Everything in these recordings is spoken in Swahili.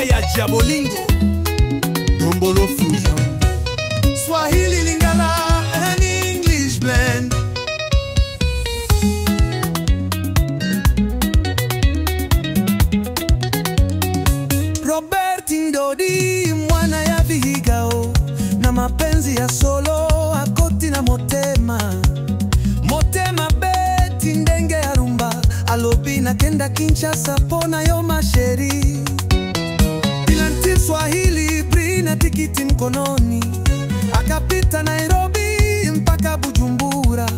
ya bolingo Dombolo fusion Swahili Lingala and English blend. Robert Ndodi mwana ya Vigao na mapenzi ya solo akoti na motema beti ndenge ya rumba alobi na kenda Kinshasa pona yo masheri Bilanti Swahili brina tikiti mkononi akapita Nairobi mpaka Bujumbura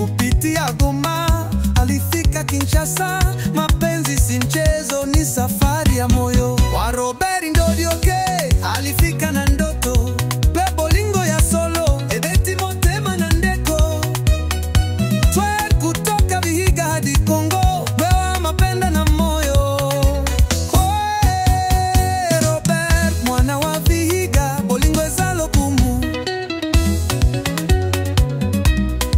kupitia Goma alifika Kinshasa. Mapenzi si mchezo, ni safari ya moyo wa Robert Ndodi. Alifika na ndoto pe bolingo ya solo ebeti motema na ndeko Twer kutoka Vihiga hadi Kongo wewa mapenda na moyo. Robert mwana wa Vihiga bolingo ezalo kumu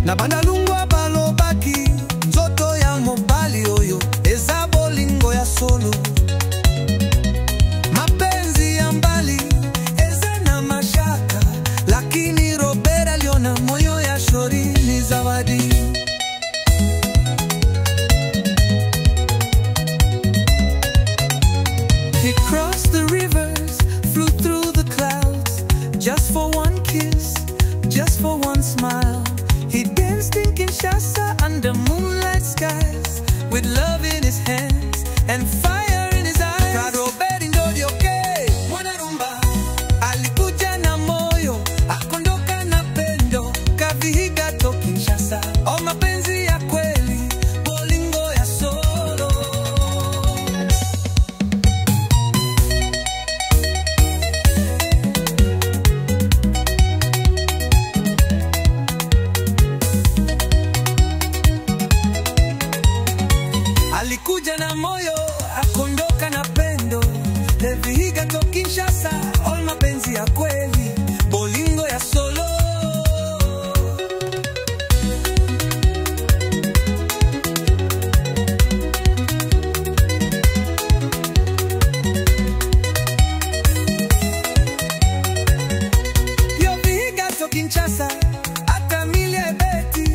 na bandalungwa balobaki nzoto ya mobali oyo eza bolingo ya solo. Mapenzi ya mbali eza na mashaka, lakini Robert aliona moyo ya shori ni zawadi. He crossed the rivers, flew through the clouds, just for one kiss, just for one smile. He danced in Kinshasa under moonlight skies, with love in his hands and fire in his eyes. Robert Ndodi mwana rumba alikuja na moyo akondoka na pendo Kavihiga to Kinshasa. Oh, mapenzi ya kweli bolingo ya solo. Alikuja na moyo akondoka na pendo Vihiga to Kinshasa. All mapenzi ya kweli bolingo ya solo. Yo Vihiga to Kinshasa ata milie beti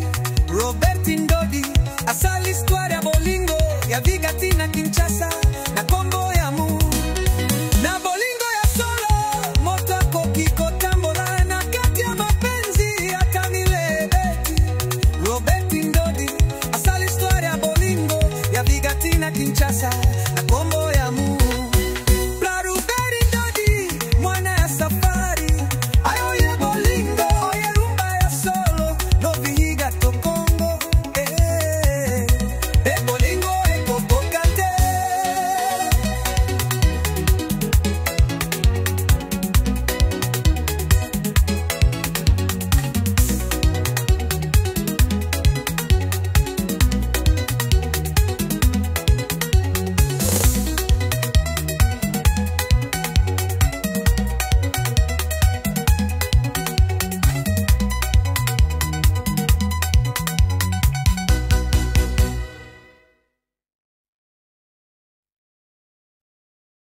Robert Ndodi asali histoire ya bolingo ya Vihiga